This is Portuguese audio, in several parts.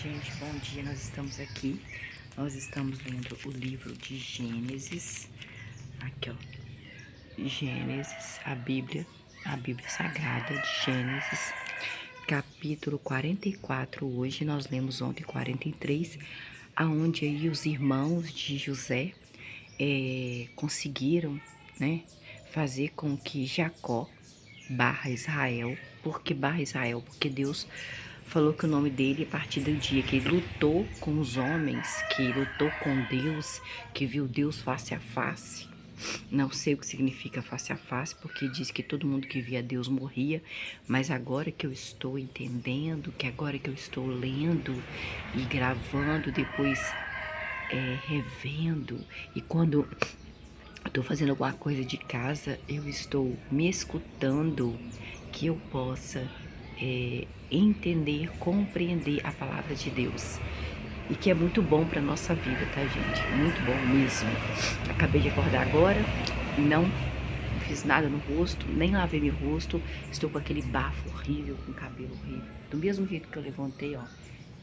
gente, bom dia. Nós estamos aqui, nós estamos lendo o livro de Gênesis. Aqui, ó, Gênesis, a Bíblia Sagrada de Gênesis, capítulo 44. Hoje nós lemos ontem 43, aonde aí os irmãos de José conseguiram, né, fazer com que Jacó barra Israel. Por que barra Israel? Porque Deus falou que o nome dele, a partir do dia que ele lutou com os homens, que lutou com Deus, que viu Deus face a face. Não sei o que significa face a face, porque diz que todo mundo que via Deus morria, mas agora que eu estou entendendo, que agora que eu estou lendo e gravando, depois revendo, e quando estou fazendo alguma coisa de casa, eu estou me escutando, que eu possa entender, compreender a palavra de Deus. E que é muito bom para nossa vida, tá, gente? Muito bom mesmo. Acabei de acordar agora, não fiz nada no rosto, nem lavei meu rosto. Estou com aquele bafo horrível, com cabelo horrível. Do mesmo jeito que eu levantei, ó,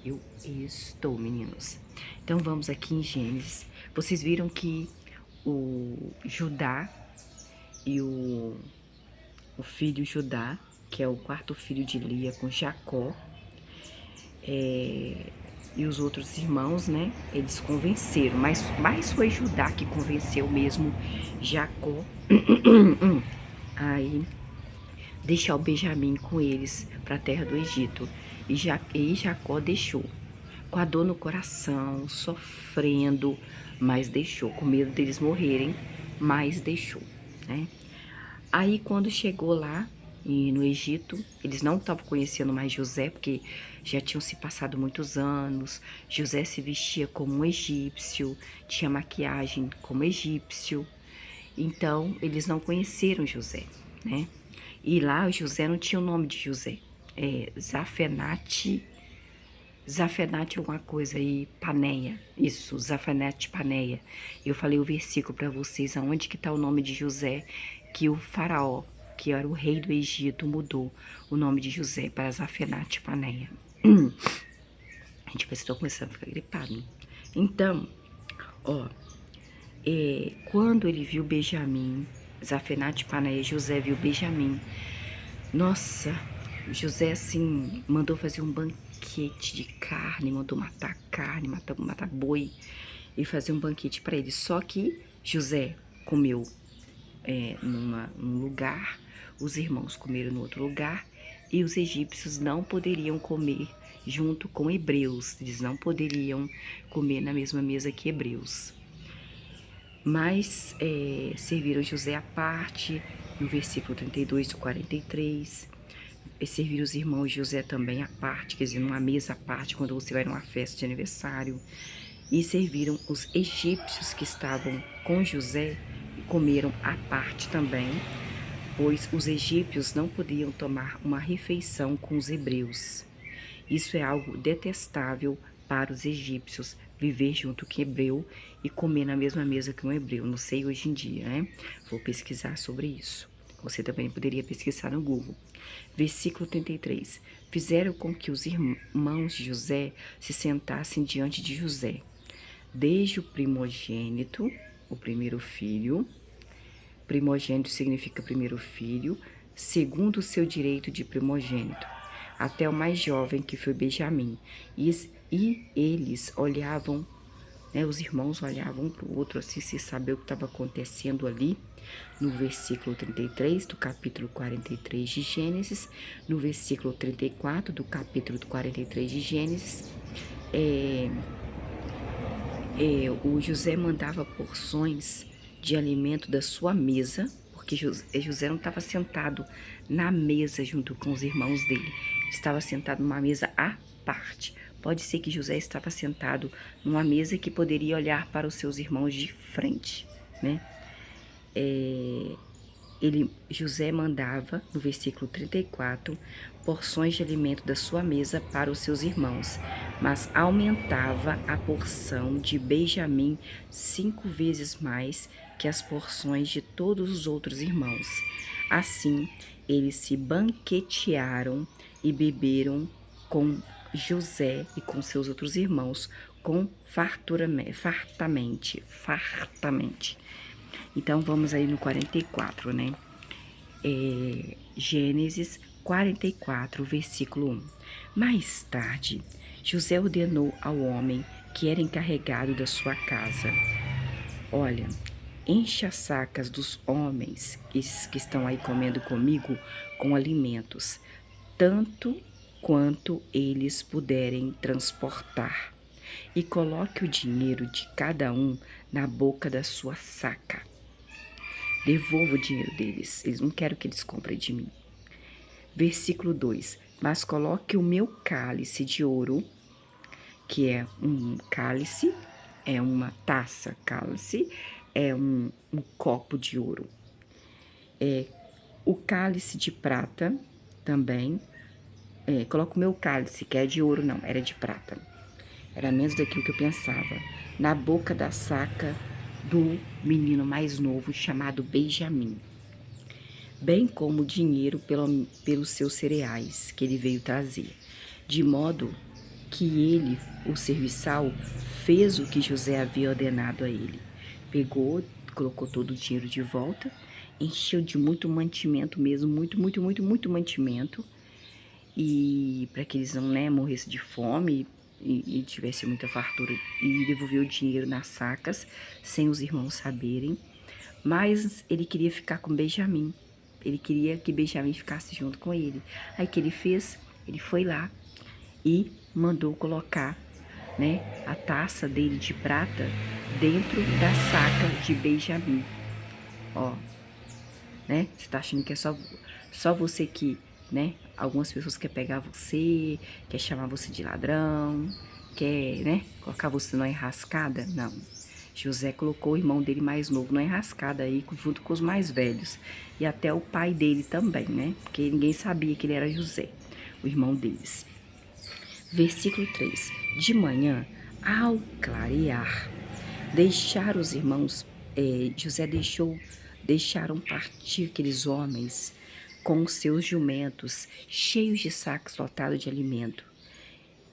eu estou, meninos. Então vamos aqui em Gênesis. Vocês viram que o Judá e o filho Judá, que é o quarto filho de Lia com Jacó, e os outros irmãos, né, eles convenceram, mas foi Judá que convenceu mesmo Jacó aí deixar o Benjamim com eles para a terra do Egito. E Jacó deixou, com a dor no coração, sofrendo, mas deixou, com medo deles morrerem, mas deixou, né? Aí quando chegou lá no Egito, eles não estavam conhecendo mais José, porque já tinham se passado muitos anos. José se vestia como um egípcio, tinha maquiagem como egípcio. Então, eles não conheceram José, né? E lá o José não tinha o nome de José. Zafenate alguma coisa aí, Paneia. Isso, Zafenate Paneia. Eu falei o versículo para vocês, aonde que tá o nome de José, que o faraó, que era o rei do Egito, mudou o nome de José para Zafenate Paneia. Gente, parece que tô começando a ficar gripado, né? Então, ó, quando ele viu Benjamim, Zafenate Paneia, José viu Benjamim. Nossa, José, assim, mandou fazer um banquete de carne, mandou matar carne, matar boi e fazer um banquete para ele. Só que José comeu num lugar, os irmãos comeram no outro lugar, e os egípcios não poderiam comer junto com hebreus, eles não poderiam comer na mesma mesa que hebreus. Mas serviram José à parte, no versículo 32 do 43, serviram os irmãos de José também à parte, quer dizer, numa mesa à parte, quando você vai numa festa de aniversário, e serviram os egípcios que estavam com José e comeram à parte também, pois os egípcios não podiam tomar uma refeição com os hebreus. Isso é algo detestável para os egípcios, viver junto com hebreu e comer na mesma mesa que um hebreu. Não sei hoje em dia, né? Vou pesquisar sobre isso. Você também poderia pesquisar no Google. Versículo 33. Fizeram com que os irmãos de José se sentassem diante de José, desde o primogênito, o primeiro filho. Primogênito significa primeiro filho, segundo o seu direito de primogênito, até o mais jovem, que foi Benjamim. E eles olhavam, né, os irmãos olhavam um para o outro, assim, sem saber o que estava acontecendo ali. No versículo 33 do capítulo 43 de Gênesis, no versículo 34 do capítulo 43 de Gênesis, o José mandava porções de alimento da sua mesa, porque José não estava sentado na mesa junto com os irmãos dele, estava sentado numa mesa à parte. Pode ser que José estava sentado numa mesa que poderia olhar para os seus irmãos de frente, né? José mandava, no versículo 34, porções de alimento da sua mesa para os seus irmãos, mas aumentava a porção de Benjamim 5 vezes mais que as porções de todos os outros irmãos. Assim, eles se banquetearam e beberam com José e com seus outros irmãos com fartamente. Então vamos aí no 44, né? Gênesis 44, versículo 1. Mais tarde, José ordenou ao homem que era encarregado da sua casa: olha, enche as sacas dos homens que estão aí comendo comigo com alimentos, tanto quanto eles puderem transportar, e coloque o dinheiro de cada um na boca da sua saca. Devolva o dinheiro deles, eles não querem que eles comprem de mim. Versículo 2: mas coloque o meu cálice de ouro, que é um cálice, é uma taça, cálice é um copo de ouro. O cálice de prata também, coloca o meu cálice, que é de ouro, não, era de prata. Era menos daquilo que eu pensava. Na boca da saca do menino mais novo, chamado Benjamim. Bem como dinheiro pelos seus cereais que ele veio trazer. De modo que ele, o serviçal, fez o que José havia ordenado a ele. Pegou, colocou todo o dinheiro de volta, encheu de muito mantimento mesmo, muito mantimento, e para que eles não, né, morressem de fome e tivesse muita fartura, e devolveu o dinheiro nas sacas, sem os irmãos saberem. Mas ele queria ficar com Benjamim, ele queria que Benjamim ficasse junto com ele. Aí o que ele fez? Ele foi lá e mandou colocar, né, a taça dele de prata dentro da saca de Benjamim. Ó, né? Você tá achando que é só você que, né? Algumas pessoas querem pegar você, quer chamar você de ladrão, quer, né, colocar você numa enrascada? Não. José colocou o irmão dele mais novo numa enrascada aí, junto com os mais velhos. E até o pai dele também, né? Porque ninguém sabia que ele era José, o irmão deles. Versículo 3. De manhã, ao clarear, deixaram os irmãos, deixaram partir aqueles homens com os seus jumentos, cheios de sacos lotados de alimento.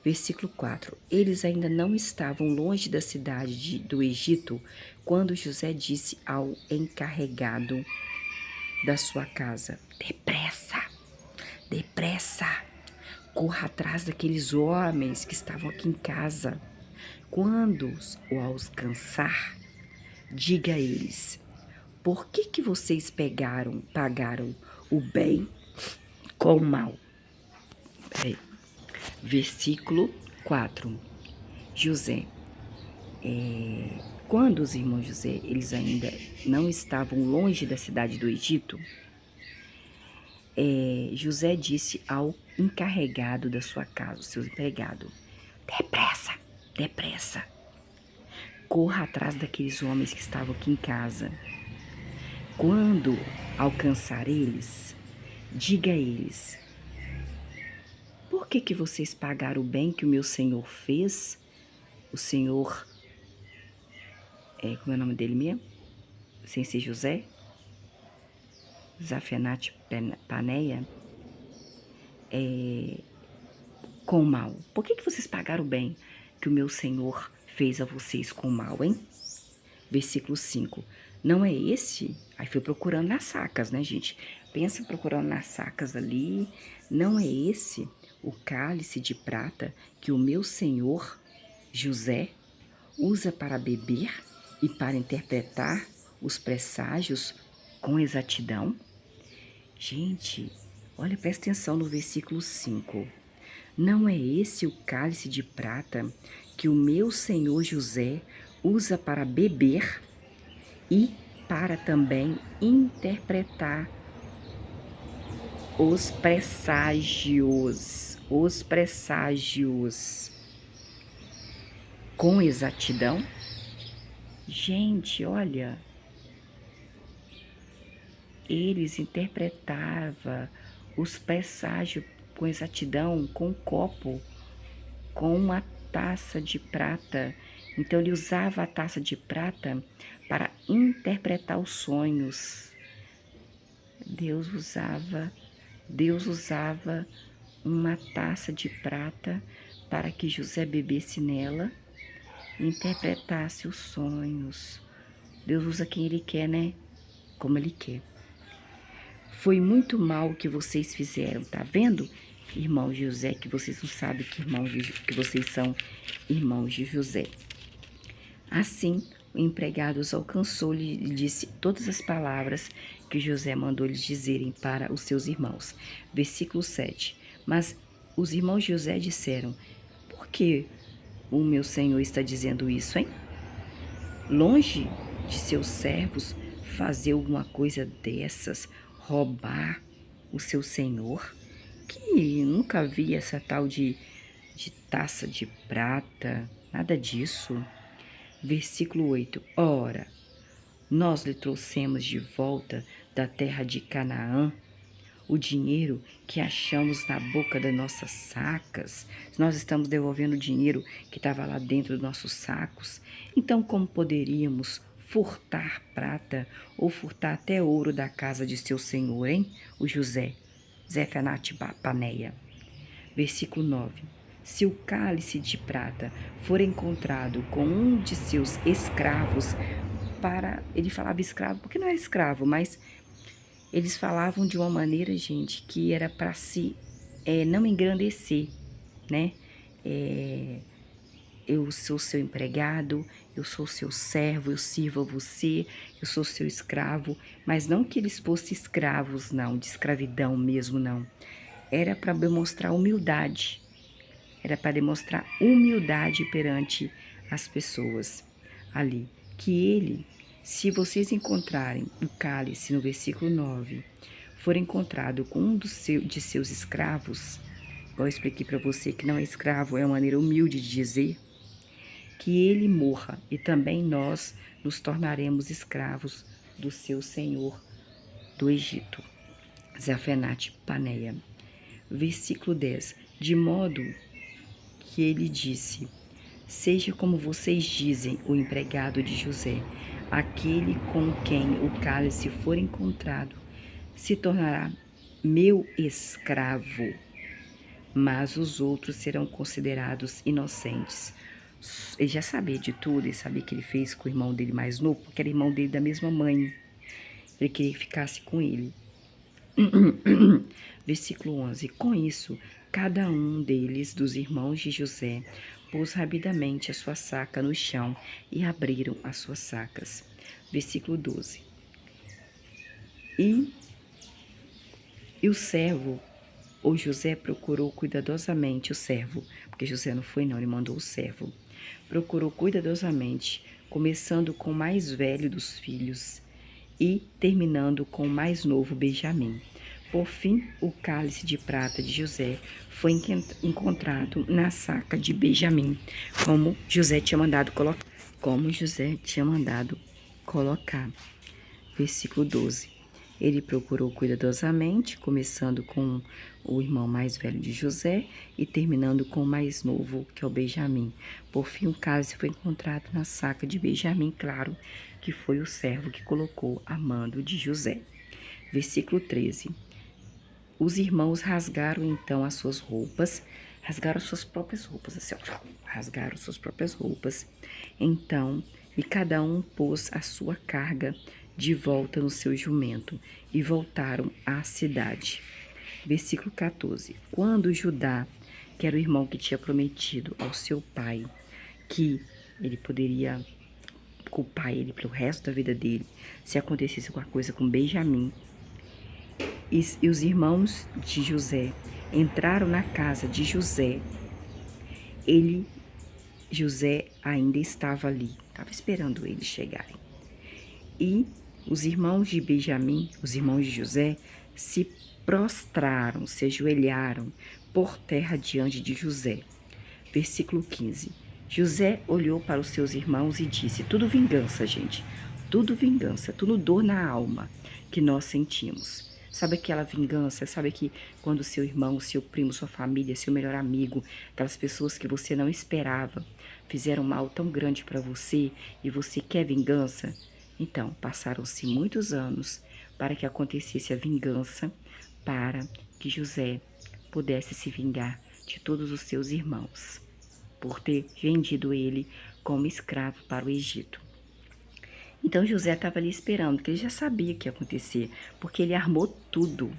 Versículo 4. Eles ainda não estavam longe da cidade do Egito, quando José disse ao encarregado da sua casa: depressa, depressa, corra atrás daqueles homens que estavam aqui em casa. Quando os alcançar, diga a eles: por que vocês pagaram o bem com o mal? Versículo 4. José. Quando os irmãos José, eles ainda não estavam longe da cidade do Egito, José disse ao encarregado da sua casa, o seu empregado: depressa, depressa, corra atrás daqueles homens que estavam aqui em casa. Quando alcançar eles, diga a eles: por que vocês pagaram o bem que o meu senhor fez? O senhor, como é o nome dele mesmo? Sem ser José? Zafenate Paneia, com mal. Por que vocês pagaram o bem que o meu senhor fez a vocês com mal, hein? Versículo 5. Não é esse? Aí foi procurando nas sacas, né, gente? Pensa procurando nas sacas ali. Não é esse o cálice de prata que o meu senhor José usa para beber e para interpretar os presságios com exatidão? Gente, olha, presta atenção no versículo 5. Não é esse o cálice de prata que o meu senhor José usa para beber e para também interpretar os presságios com exatidão? Gente, olha, eles interpretavam os presságios com exatidão, com um copo, com uma taça de prata. Então ele usava a taça de prata para interpretar os sonhos. Deus usava uma taça de prata para que José bebesse nela e interpretasse os sonhos. Deus usa quem Ele quer, né? Como Ele quer. Foi muito mal o que vocês fizeram, tá vendo? Irmão José, que vocês não sabem que vocês são irmãos de José. Assim, o empregado os alcançou-lhe e disse todas as palavras que José mandou lhes dizerem para os seus irmãos. Versículo 7. Mas os irmãos de José disseram: por que o meu senhor está dizendo isso, hein? Longe de seus servos fazer alguma coisa dessas, roubar o seu senhor, que nunca vi essa tal de taça de prata, nada disso. Versículo 8. Ora, nós lhe trouxemos de volta da terra de Canaã o dinheiro que achamos na boca das nossas sacas. Nós estamos devolvendo o dinheiro que estava lá dentro dos nossos sacos. Então, como poderíamos furtar prata ou furtar até ouro da casa de seu senhor, hein? O José, Zefenate Paneia. Versículo 9. Se o cálice de prata for encontrado com um de seus escravos, ele falava escravo porque não era escravo, mas eles falavam de uma maneira, gente, que era para se não engrandecer, né? Eu sou seu empregado, eu sou seu servo, eu sirvo a você, eu sou seu escravo, mas não que eles fossem escravos, não, de escravidão mesmo, não. Era para demonstrar humildade, era para demonstrar humildade perante as pessoas ali. Que ele, se vocês encontrarem o cálice no versículo 9, for encontrado com um de seus escravos, igual eu expliquei para você que não é escravo, é uma maneira humilde de dizer, que ele morra e também nós nos tornaremos escravos do seu senhor do Egito. Zafenate Paneia. Versículo 10. De modo que ele disse: seja como vocês dizem, o empregado de José, aquele com quem o cálice for encontrado, se tornará meu escravo, mas os outros serão considerados inocentes. Ele já sabia de tudo, ele sabia que ele fez com o irmão dele mais novo, porque era irmão dele da mesma mãe. Ele queria que ficasse com ele. Versículo 11. Com isso, cada um deles, dos irmãos de José, pôs rapidamente a sua saca no chão e abriram as suas sacas. Versículo 12. E o servo, ou José, procurou cuidadosamente o servo, porque José não foi não, ele mandou o servo. Procurou cuidadosamente, começando com o mais velho dos filhos e terminando com o mais novo Benjamim. Por fim, o cálice de prata de José foi encontrado na saca de Benjamim, como José tinha mandado colocar. Versículo 12. Ele procurou cuidadosamente, começando com o irmão mais velho de José e terminando com o mais novo, que é o Benjamim. Por fim, o cálice foi encontrado na saca de Benjamim, claro, que foi o servo que colocou a mando de José. Versículo 13. Os irmãos rasgaram então as suas roupas, rasgaram suas próprias roupas, assim, ó, rasgaram suas próprias roupas. Então, e cada um pôs a sua carga de volta no seu jumento e voltaram à cidade. Versículo 14. Quando Judá, que era o irmão que tinha prometido ao seu pai que ele poderia culpar ele pelo resto da vida dele se acontecesse alguma coisa com Benjamim, e os irmãos de José entraram na casa de José, José ainda estava ali, estava esperando eles chegarem. E os irmãos de Benjamim, os irmãos de José, se prostraram, se ajoelharam por terra diante de José. Versículo 15. José olhou para os seus irmãos e disse: tudo vingança, gente, tudo vingança, tudo dor na alma que nós sentimos. Sabe aquela vingança? Sabe que quando seu irmão, seu primo, sua família, seu melhor amigo, aquelas pessoas que você não esperava, fizeram mal tão grande para você e você quer vingança? Então, passaram-se muitos anos para que acontecesse a vingança, para que José pudesse se vingar de todos os seus irmãos, por ter vendido ele como escravo para o Egito. Então José estava ali esperando, porque ele já sabia o que ia acontecer, porque ele armou tudo.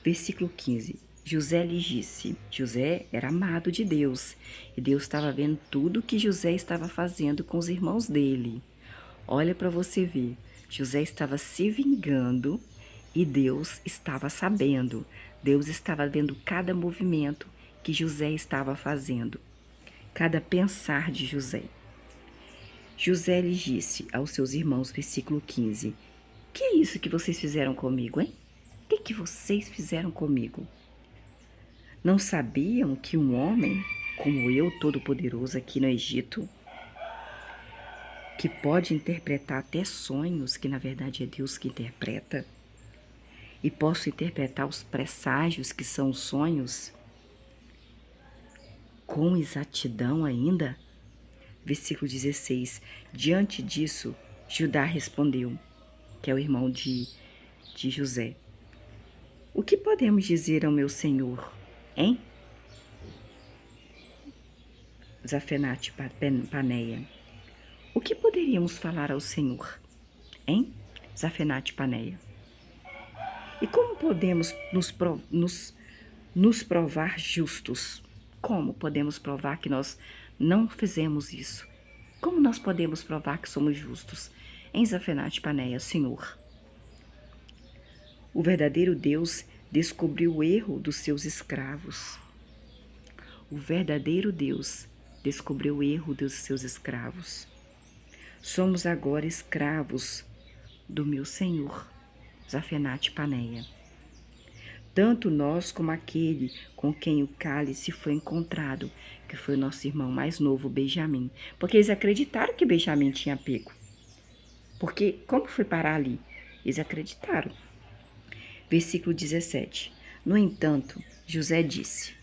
Versículo 15. José lhe disse. José era amado de Deus, e Deus estava vendo tudo o que José estava fazendo com os irmãos dele. Olha para você ver, José estava se vingando e Deus estava sabendo. Deus estava vendo cada movimento que José estava fazendo, cada pensar de José. José lhe disse aos seus irmãos, versículo 15, que é isso que vocês fizeram comigo, hein? O que vocês fizeram comigo? Não sabiam que um homem como eu, todo-poderoso aqui no Egito, que pode interpretar até sonhos, que na verdade é Deus que interpreta, e posso interpretar os presságios, que são os sonhos, com exatidão ainda? Versículo 16. Diante disso, Judá respondeu, que é o irmão de José, o que podemos dizer ao meu senhor, hein? Zafenate Paneia. O que poderíamos falar ao Senhor, hein? Zafenate Paneia. E como podemos nos provar justos? Como podemos provar que nós não fizemos isso? Como nós podemos provar que somos justos? Em Zafenate Paneia, Senhor. O verdadeiro Deus descobriu o erro dos seus escravos. O verdadeiro Deus descobriu o erro dos seus escravos. Somos agora escravos do meu Senhor, Zafenate Paneia. Tanto nós como aquele com quem o cálice foi encontrado, que foi o nosso irmão mais novo, Benjamim. Porque eles acreditaram que Benjamim tinha pego. Porque como foi parar ali? Eles acreditaram. Versículo 17. No entanto, José disse,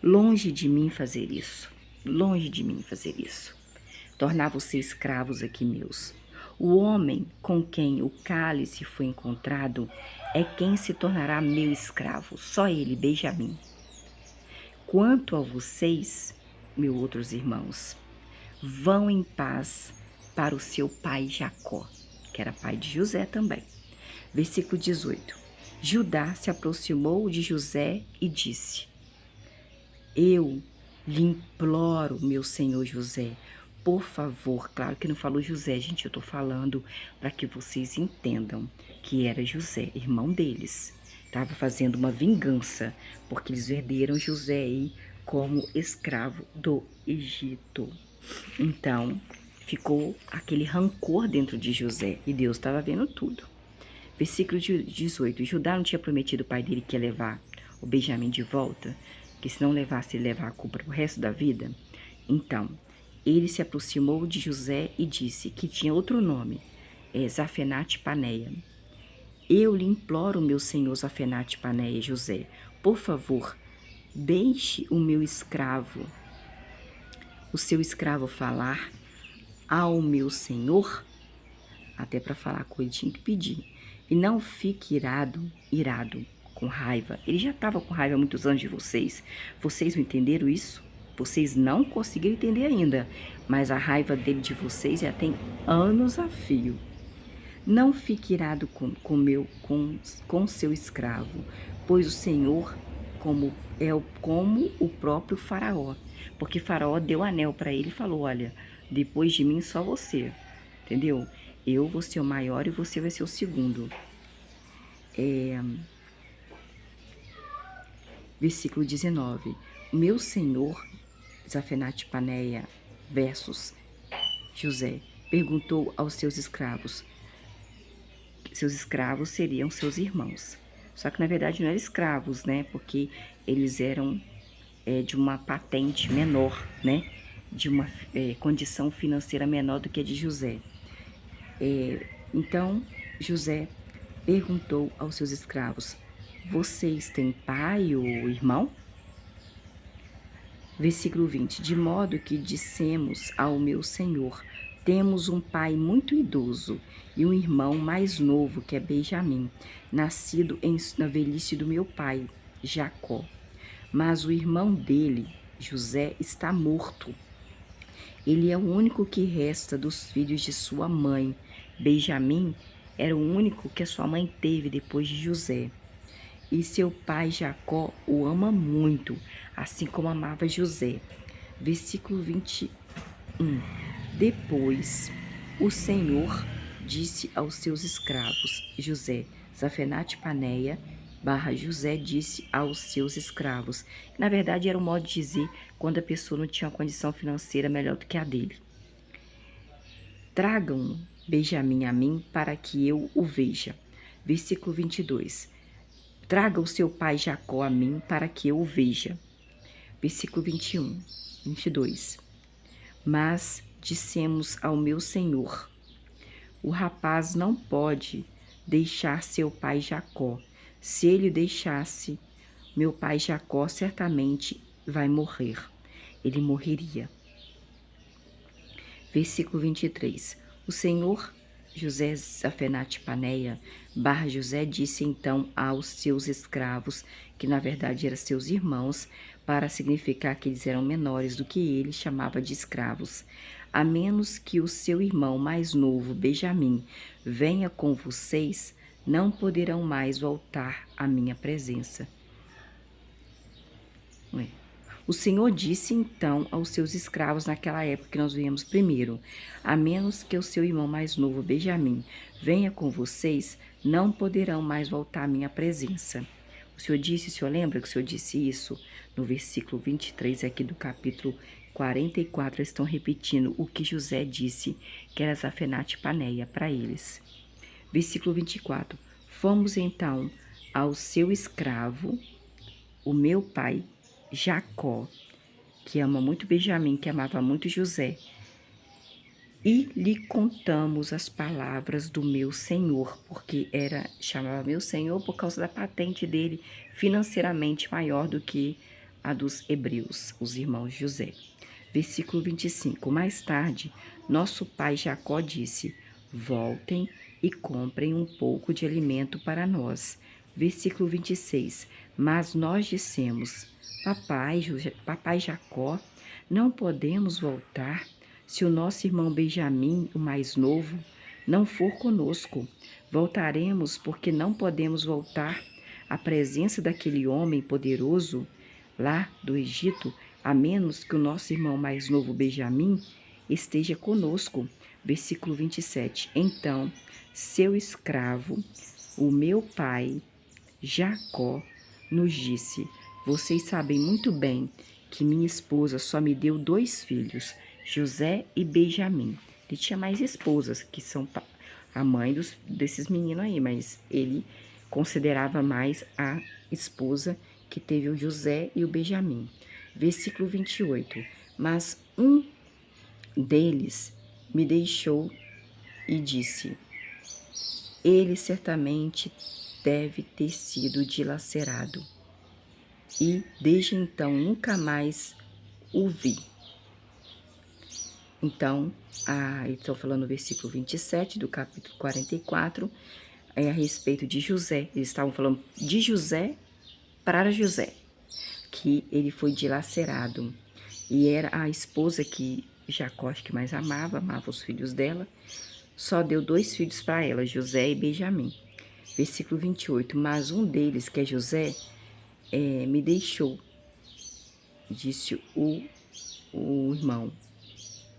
longe de mim fazer isso, longe de mim fazer isso. Tornar-vos escravos aqui meus. O homem com quem o cálice foi encontrado é quem se tornará meu escravo, só ele, Benjamim. Quanto a vocês, meus outros irmãos, vão em paz para o seu pai Jacó, que era pai de José também. Versículo 18. Judá se aproximou de José e disse, eu lhe imploro, meu senhor José, por favor, claro que não falou José, gente, eu tô falando para que vocês entendam que era José, irmão deles. Estava fazendo uma vingança, porque eles venderam José aí como escravo do Egito. Então, ficou aquele rancor dentro de José, e Deus estava vendo tudo. Versículo 18, Judá não tinha prometido o pai dele que ia levar o Benjamim de volta, que se não levasse, ele levar a culpa pro resto da vida? Então, ele se aproximou de José e disse que tinha outro nome, Zafenate Paneia. Eu lhe imploro, meu senhor Zafenate Paneia, José, por favor, deixe o meu escravo, o seu escravo falar ao meu senhor, até para falar com ele tinha que pedir, e não fique irado, com raiva. Ele já estava com raiva há muitos anos de vocês. Vocês não entenderam isso? Vocês não conseguiram entender ainda, mas a raiva dele de vocês já tem anos a fio. Não fique irado com seu escravo, pois o Senhor como o próprio faraó. Porque faraó deu anel para ele e falou, olha, depois de mim só você, entendeu? Eu vou ser o maior e você vai ser o segundo. Versículo 19. Meu senhor, Zafenate Paneia versus José, perguntou aos seus escravos. Seus escravos seriam seus irmãos. Só que na verdade não eram escravos, né? Porque eles eram de uma patente menor, né? De uma condição financeira menor do que a de José. Então, José perguntou aos seus escravos, vocês têm pai ou irmão? Versículo 20, de modo que dissemos ao meu senhor, temos um pai muito idoso e um irmão mais novo, que é Benjamim, nascido na velhice do meu pai, Jacó. mas o irmão dele, José, está morto. Ele é o único que resta dos filhos de sua mãe. Benjamim era o único que a sua mãe teve depois de José. E seu pai Jacó o ama muito, assim como amava José. Versículo 21. Depois o Senhor disse aos seus escravos, José, Zafenate Paneia, José disse aos seus escravos. Na verdade, era um modo de dizer quando a pessoa não tinha uma condição financeira melhor do que a dele. Tragam Benjamim a mim para que eu o veja. Versículo 22. Traga o seu pai Jacó a mim para que eu o veja. Versículo 22. Mas dissemos ao meu senhor, o rapaz não pode deixar seu pai Jacó. Se ele o deixasse, meu pai Jacó certamente vai morrer. Ele morreria. Versículo 23. O Senhor José Zafenate Paneia, José disse então aos seus escravos, que na verdade eram seus irmãos, para significar que eles eram menores do que ele, chamava de escravos. A menos que o seu irmão mais novo, Benjamim, venha com vocês, não poderão mais voltar à minha presença. O Senhor disse então aos seus escravos naquela época que nós vemos primeiro, a menos que o seu irmão mais novo, Benjamim, venha com vocês, não poderão mais voltar à minha presença. O Senhor lembra que o Senhor disse isso? No versículo 23 aqui do capítulo 44, eles estão repetindo o que José disse, que era Zafenate Paneia, para eles. Versículo 24, fomos então ao seu escravo, o meu pai, Jacó, que ama muito Benjamim, que amava muito José, e lhe contamos as palavras do meu senhor, porque chamava meu senhor por causa da patente dele financeiramente maior do que a dos hebreus, os irmãos de José. Versículo 25. Mais tarde, nosso pai Jacó disse: voltem e comprem um pouco de alimento para nós. Versículo 26. Mas nós dissemos: Papai Jacó, não podemos voltar se o nosso irmão Benjamim, o mais novo, não for conosco. Voltaremos porque não podemos voltar à presença daquele homem poderoso lá do Egito, a menos que o nosso irmão mais novo Benjamim esteja conosco. Versículo 27. Então, seu escravo, o meu pai, Jacó, nos disse: vocês sabem muito bem que minha esposa só me deu 2 filhos, José e Benjamim. Ele tinha mais esposas, que são a mãe desses meninos aí, mas ele considerava mais a esposa que teve o José e o Benjamim. Versículo 28. Mas um deles me deixou e disse: ele certamente deve ter sido dilacerado. E desde então nunca mais o vi. Então, estou falando no versículo 27 do capítulo 44, a respeito de José. Eles estavam falando de José para José, que ele foi dilacerado. E era a esposa que Jacó que mais amava os filhos dela, só deu 2 filhos para ela, José e Benjamim. Versículo 28, mas um deles, que é José, me deixou, disse o irmão.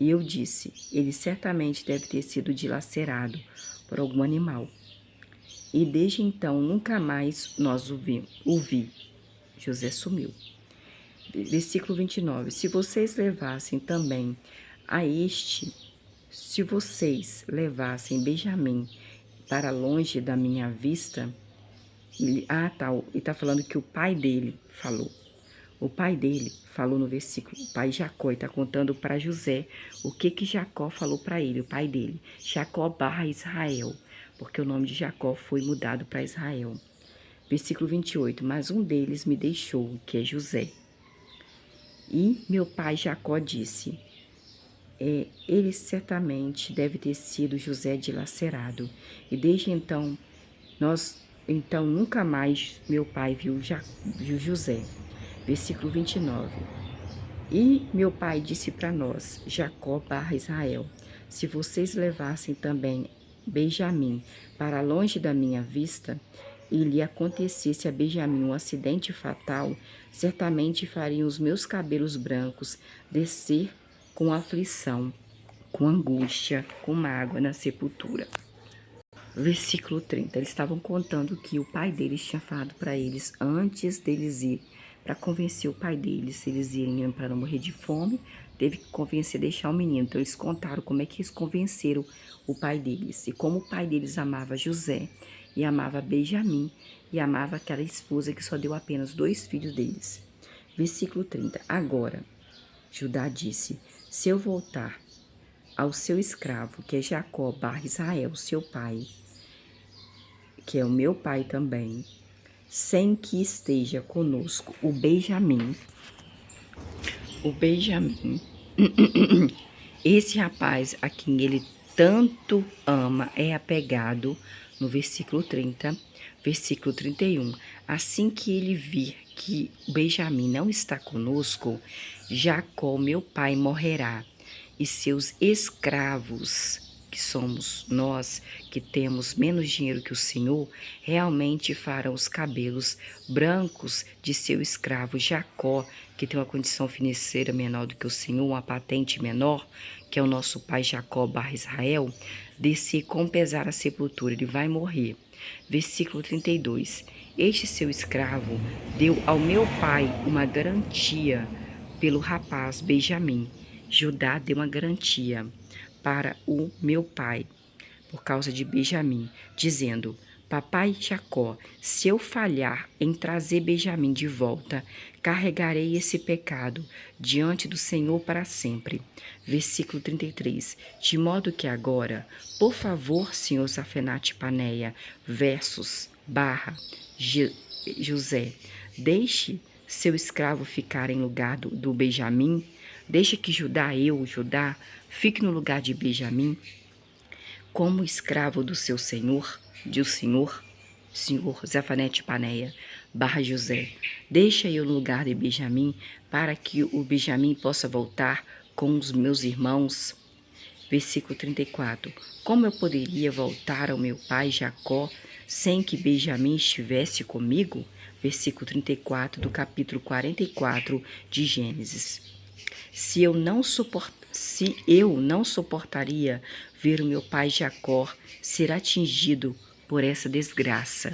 E eu disse: ele certamente deve ter sido dilacerado por algum animal. E desde então nunca mais nós o vi. José sumiu. Versículo 29. Se vocês levassem Benjamim para longe da minha vista, e está falando que o pai dele falou. O pai dele falou no versículo, o pai Jacó, está contando para José o que Jacó falou para ele, o pai dele. Jacó / Israel, porque o nome de Jacó foi mudado para Israel. Versículo 28, mas um deles me deixou, que é José. E meu pai Jacó disse: ele certamente deve ter sido José dilacerado. E desde então, nunca mais meu pai viu José. Versículo 29. E meu pai disse para nós, Jacó barra Israel, se vocês levassem também Benjamim para longe da minha vista, e lhe acontecesse a Benjamim um acidente fatal, certamente fariam os meus cabelos brancos descer com aflição, com angústia, com mágoa na sepultura. Versículo 30. Eles estavam contando que o pai deles tinha falado para eles, antes deles ir, para convencer o pai deles, se eles irem para não morrer de fome, teve que convencer, deixar o menino. Então eles contaram como é que eles convenceram o pai deles. E como o pai deles amava José, e amava Benjamim, e amava aquela esposa que só deu apenas 2 filhos deles. Versículo 30. Agora, Judá disse, se eu voltar ao seu escravo, que é Jacó barra Israel, seu pai, que é o meu pai também, sem que esteja conosco o Benjamim, esse rapaz a quem ele tanto ama é apegado, no versículo 30, versículo 31, assim que ele vir que Benjamim não está conosco, Jacó, meu pai, morrerá, e seus escravos, que somos nós, que temos menos dinheiro que o Senhor, realmente farão os cabelos brancos de seu escravo Jacó, que tem uma condição financeira menor do que o Senhor, uma patente menor, que é o nosso pai Jacó barra Israel, descer com pesar a sepultura, ele vai morrer. Versículo 32. Este seu escravo deu ao meu pai uma garantia pelo rapaz Benjamim. Judá deu uma garantia para o meu pai, por causa de Benjamim, dizendo, papai Jacó, se eu falhar em trazer Benjamim de volta, carregarei esse pecado diante do Senhor para sempre. Versículo 33. De modo que agora, por favor, senhor Zafenate Paneia, versos, barra, José, deixe seu escravo ficar em lugar do Benjamim, deixe que Judá, fique no lugar de Benjamim, como escravo do seu senhor, senhor Zafanete Paneia, barra José, deixa eu no lugar de Benjamim, para que o Benjamim possa voltar com os meus irmãos. Versículo 34. Como eu poderia voltar ao meu pai Jacó, sem que Benjamim estivesse comigo? Versículo 34 do capítulo 44 de Gênesis. Se eu não suportaria ver o meu pai Jacó ser atingido por essa desgraça,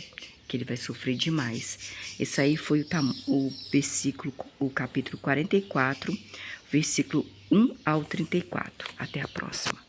que ele vai sofrer demais. Esse aí foi o capítulo 44, versículo 1 ao 34. Até a próxima.